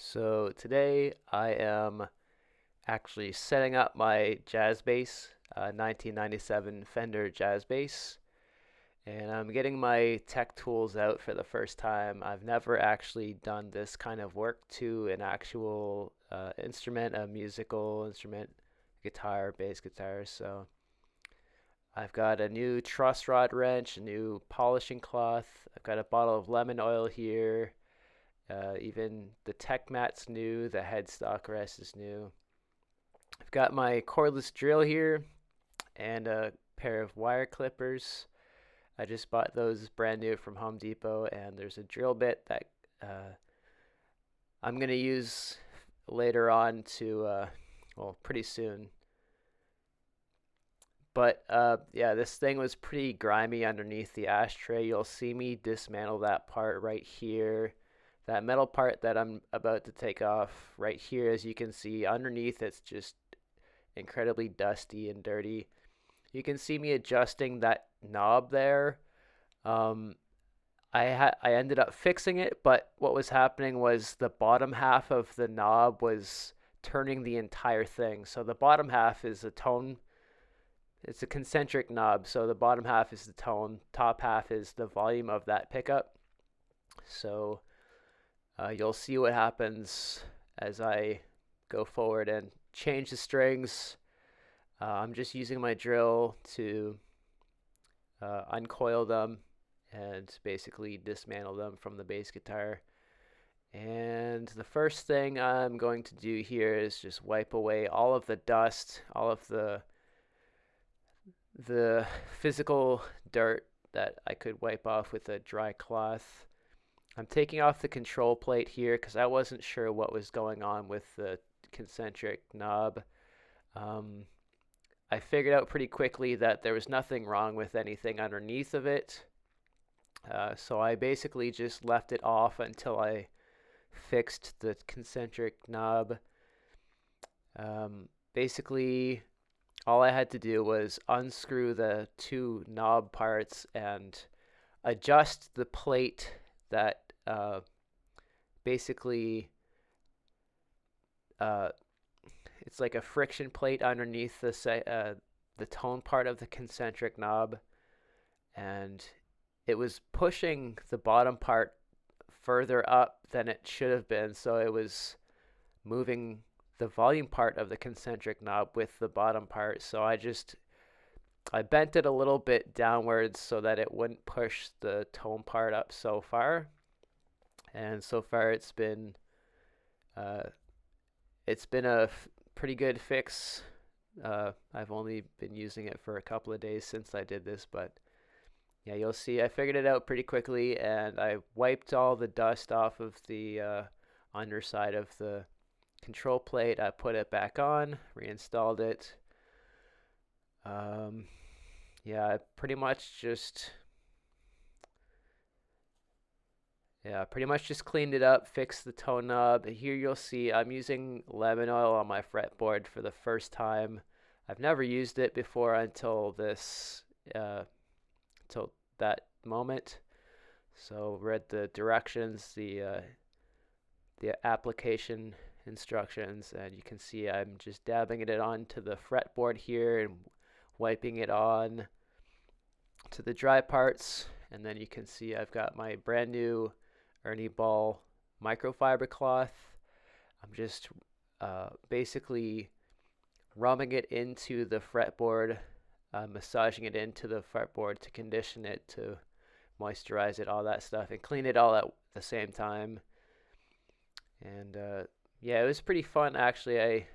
So today I am actually setting up my jazz bass, 1997 Fender jazz bass, and I'm getting my tech tools out for the first time. I've never actually done this kind of work to an actual instrument, a musical instrument, guitar, bass guitar. So I've got a new truss rod wrench, a new polishing cloth. I've got a bottle of lemon oil here. Even the tech mat's new, the headstock rest is new. I've got my cordless drill here and a pair of wire clippers. I just bought those brand new from Home Depot, and there's a drill bit that I'm going to use later on well, pretty soon. But yeah, this thing was pretty grimy underneath the ashtray. You'll see me dismantle that part right here. That metal part that I'm about to take off right here, as you can see, underneath it's just incredibly dusty and dirty. You can see me adjusting that knob there. Um, I ended up fixing it, but what was happening was the bottom half of the knob was turning the entire thing. So the bottom half is a tone. It's a concentric knob, so the bottom half is the tone, top half is the volume of that pickup. So you'll see what happens as I go forward and change the strings. I'm just using my drill to uncoil them and basically dismantle them from the bass guitar. And the first thing I'm going to do here is just wipe away all of the dust, all of the physical dirt that I could wipe off with a dry cloth. I'm taking off the control plate here because I wasn't sure what was going on with the concentric knob. I figured out pretty quickly that there was nothing wrong with anything underneath of it. So I basically just left it off until I fixed the concentric knob. Basically, all I had to do was unscrew the two knob parts and adjust the plate that basically uh, it's like a friction plate underneath the tone part of the concentric knob, and it was pushing the bottom part further up than it should have been, so it was moving the volume part of the concentric knob with the bottom part. So I bent it a little bit downwards so that it wouldn't push the tone part up so far. And so far uh, it's been a pretty good fix. I've only been using it for a couple of days since I did this, but yeah, you'll see I figured it out pretty quickly, and I wiped all the dust off of the underside of the control plate. I put it back on, reinstalled it. Yeah, I pretty much just cleaned it up, fixed the tone knob. Here you'll see I'm using lemon oil on my fretboard for the first time. I've never used it before until that moment. So read the directions, the application instructions, and you can see I'm just dabbing it onto the fretboard here and wiping it on to the dry parts. And then you can see I've got my brand new Ernie Ball microfiber cloth. I'm just basically rubbing it into the fretboard, massaging it into the fretboard to condition it, to moisturize it, all that stuff, and clean it all at the same time. And yeah, it was pretty fun actually.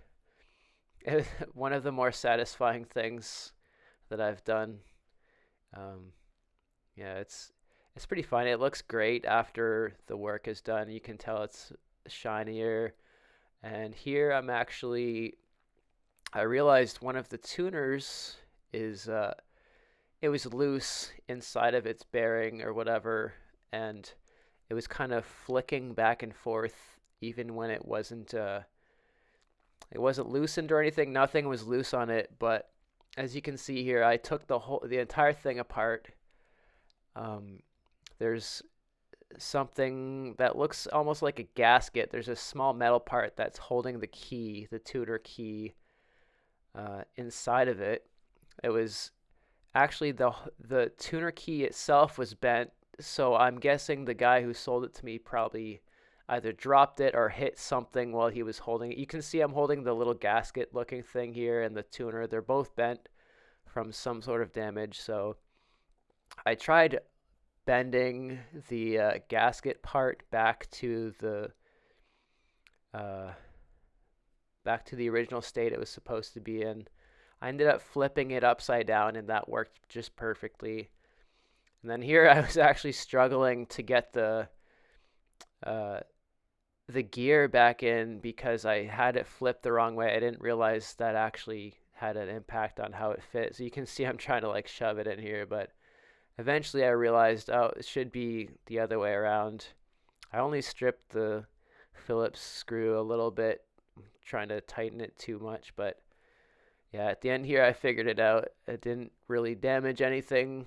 It was one of the more satisfying things that I've done. Um, yeah, it's pretty fun. It looks great after the work is done. You can tell it's shinier. And here I realized one of the tuners is it was loose inside of its bearing or whatever, and it was kind of flicking back and forth even when it wasn't loosened or anything. Nothing was loose on it, but as you can see here, I took the entire thing apart. Um, there's something that looks almost like a gasket. There's a small metal part that's holding the key, the tuner key, inside of it. It was actually the tuner key itself was bent, so I'm guessing the guy who sold it to me probably either dropped it or hit something while he was holding it. You can see I'm holding the little gasket looking thing here and the tuner. They're both bent from some sort of damage. So I tried bending the gasket part uh, back to the original state it was supposed to be in. I ended up flipping it upside down, and that worked just perfectly. And then here I was actually struggling to get uh, the gear back in because I had it flipped the wrong way. I didn't realize that actually had an impact on how it fit. So you can see I'm trying to like shove it in here, but eventually I realized, oh, it should be the other way around. I only stripped the Phillips screw a little bit, trying to tighten it too much, but yeah, at the end here I figured it out. It didn't really damage anything,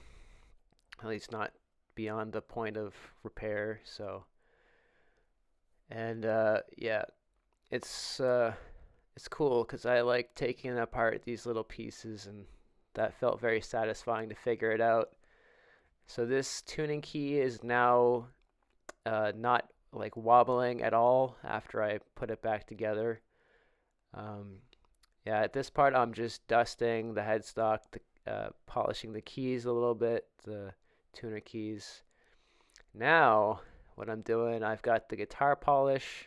at least not beyond the point of repair. So, and yeah, it's cool because I like taking apart these little pieces, and that felt very satisfying to figure it out. So this tuning key is now not like wobbling at all after I put it back together. Um, yeah, at this part I'm just dusting the headstock, polishing the keys a little bit, the tuner keys. Now what I'm doing, I've got the guitar polish.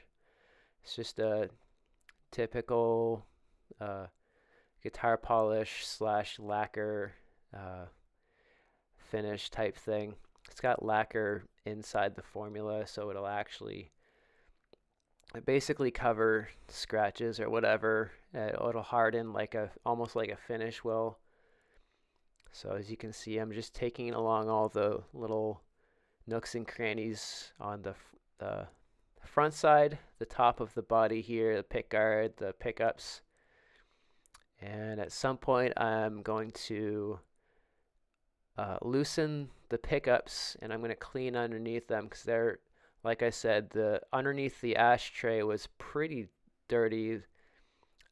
It's just a typical uh, guitar polish slash lacquer uh, finish type thing. It's got lacquer inside the formula, so it'll actually basically cover scratches or whatever. It'll harden like almost like a finish will. So as you can see, I'm just taking along all the little nooks and crannies on the front side, the top of the body here, the pick guard, the pickups. And at some point, I'm going to loosen the pickups, and I'm going to clean underneath them because they're, like I said, the underneath the ashtray was pretty dirty.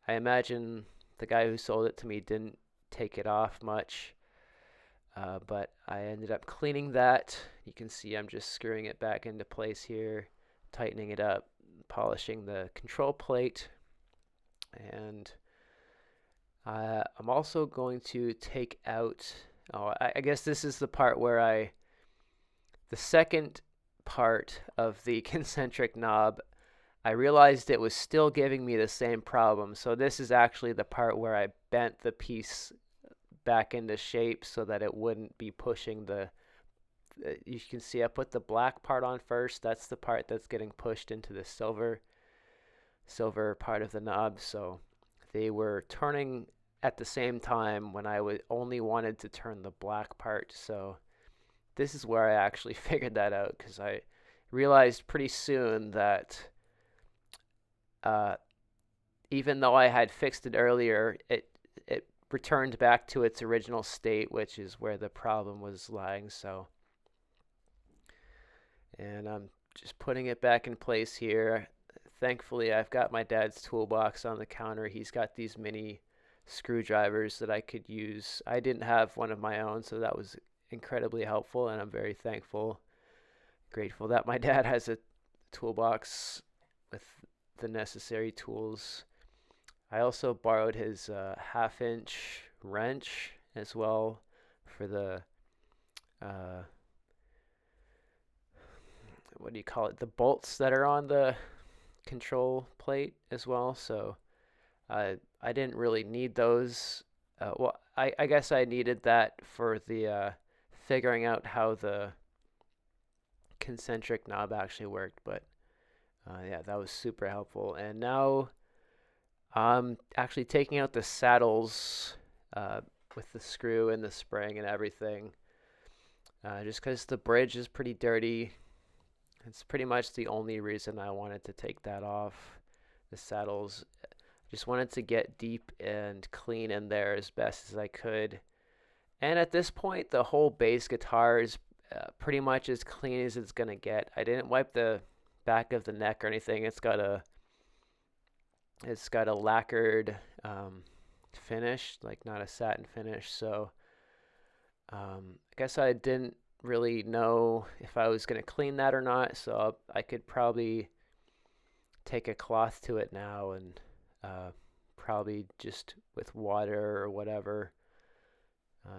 I imagine the guy who sold it to me didn't take it off much, but I ended up cleaning that. You can see I'm just screwing it back into place here, tightening it up, polishing the control plate, and I'm also going to take out. Oh, I guess this is the part where the second part of the concentric knob, I realized it was still giving me the same problem. So this is actually the part where I bent the piece back into shape so that it wouldn't be pushing you can see I put the black part on first. That's the part that's getting pushed into the silver part of the knob. So they were turning at the same time when I would only wanted to turn the black part. So this is where I actually figured that out, because I realized pretty soon that even though I had fixed it earlier, it returned back to its original state, which is where the problem was lying. So, and I'm just putting it back in place here. Thankfully, I've got my dad's toolbox on the counter. He's got these mini screwdrivers that I could use. I didn't have one of my own, so that was incredibly helpful, and I'm very grateful that my dad has a toolbox with the necessary tools. I also borrowed his half-inch wrench as well for the what do you call it? The bolts that are on the control plate as well. So I didn't really need those. Well, I guess I needed that for the figuring out how the concentric knob actually worked. But yeah, that was super helpful. And now I'm actually taking out the saddles with the screw and the spring and everything. Just because the bridge is pretty dirty. It's pretty much the only reason I wanted to take that off. The saddles, just wanted to get deep and clean in there as best as I could. And at this point, the whole bass guitar is pretty much as clean as it's gonna get. I didn't wipe the back of the neck or anything. It's got a lacquered finish, like not a satin finish. So I guess I didn't really know if I was gonna clean that or not. So I could probably take a cloth to it now and probably just with water or whatever,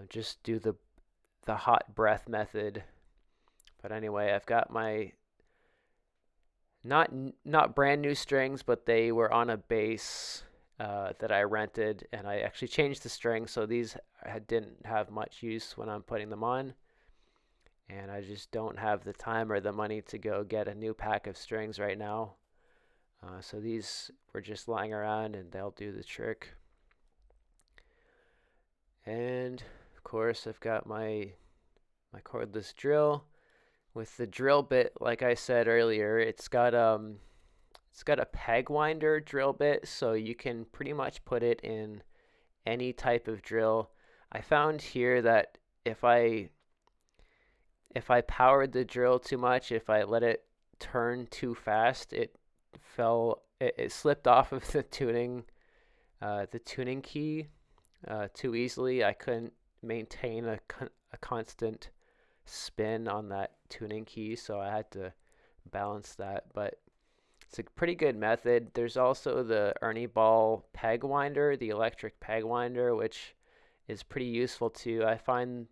just do the hot breath method. But anyway, I've got my not brand new strings, but they were on a bass that I rented, and I actually changed the strings, so these didn't have much use when I'm putting them on. And I just don't have the time or the money to go get a new pack of strings right now. So these were just lying around, and they'll do the trick. And of course, I've got my cordless drill. With the drill bit, like I said earlier, it's got a peg winder drill bit, so you can pretty much put it in any type of drill. I found here that if I powered the drill too much, if I let it turn too fast, it slipped off of the tuning key too easily. I couldn't maintain a constant spin on that tuning key, so I had to balance that. But it's a pretty good method. There's also the Ernie Ball peg winder, the electric peg winder, which is pretty useful too. I find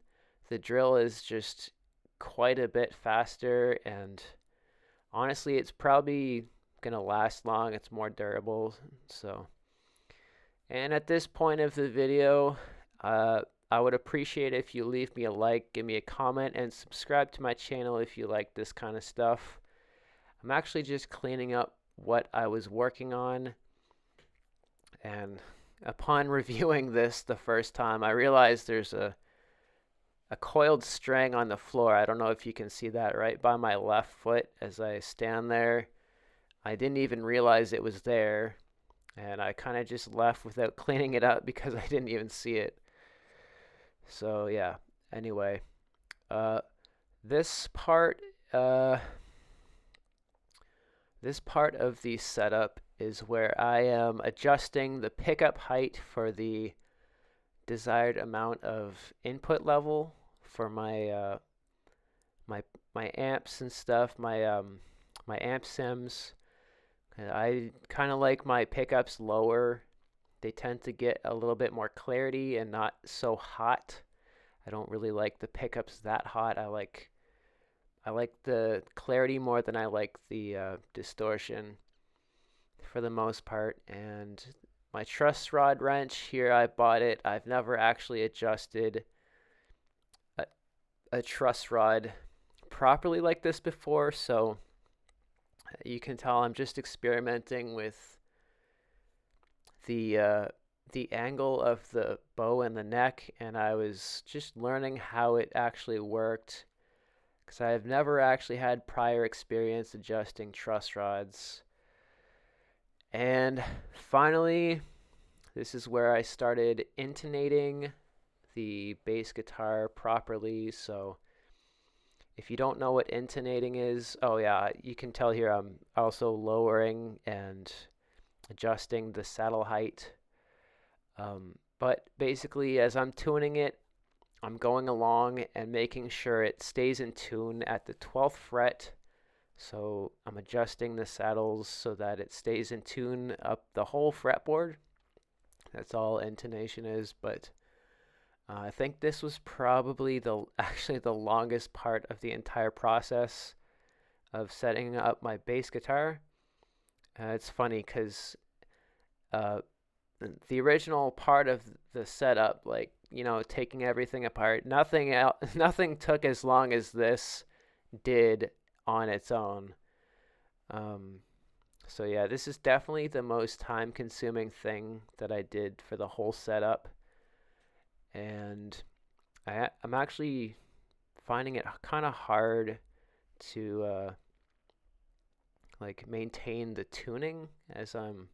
the drill is just quite a bit faster, and honestly, it's probably gonna last long. It's more durable. So, and at this point of the video, I would appreciate if you leave me a like, give me a comment, and subscribe to my channel if you like this kind of stuff. I'm actually just cleaning up what I was working on, and upon reviewing this the first time, I realized there's a coiled string on the floor. I don't know if you can see that right by my left foot as I stand there. I didn't even realize it was there, and I kind of just left without cleaning it up because I didn't even see it. So yeah, anyway, this part of the setup is where I am adjusting the pickup height for the desired amount of input level for my my amps and stuff, my amp sims. I kind of like my pickups lower. They tend to get a little bit more clarity and not so hot. I don't really like the pickups that hot. I like the clarity more than I like the distortion for the most part. And my truss rod wrench here, I bought it. I've never actually adjusted a truss rod properly like this before, so you can tell I'm just experimenting with the angle of the bow and the neck, and I was just learning how it actually worked, because I've never actually had prior experience adjusting truss rods. And finally, this is where I started intonating the bass guitar properly. So if you don't know what intonating is, oh yeah, you can tell here I'm also lowering and adjusting the saddle height. But basically, as I'm tuning it, I'm going along and making sure it stays in tune at the 12th fret. So I'm adjusting the saddles so that it stays in tune up the whole fretboard. That's all intonation is, but I think this was probably actually the longest part of the entire process of setting up my bass guitar. It's funny because the original part of the setup, like, taking everything apart, nothing took as long as this did on its own. So yeah, this is definitely the most time-consuming thing that I did for the whole setup, and I'm actually finding it kind of hard to like maintain the tuning as I'm.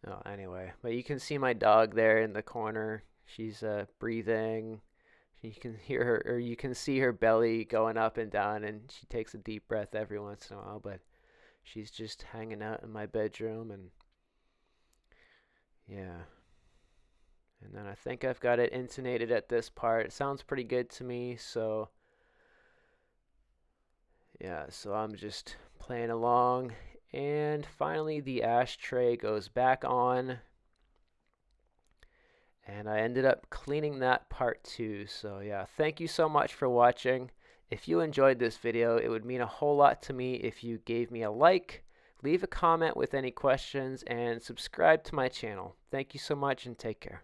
Oh, anyway, but you can see my dog there in the corner. She's breathing. You can hear her, or you can see her belly going up and down, and she takes a deep breath every once in a while, but she's just hanging out in my bedroom, and yeah. And then I think I've got it intonated at this part. It sounds pretty good to me, so yeah, so I'm just playing along. And finally the ashtray goes back on. And I ended up cleaning that part too. So yeah, thank you so much for watching. If you enjoyed this video, it would mean a whole lot to me if you gave me a like, leave a comment with any questions, and subscribe to my channel. Thank you so much and take care.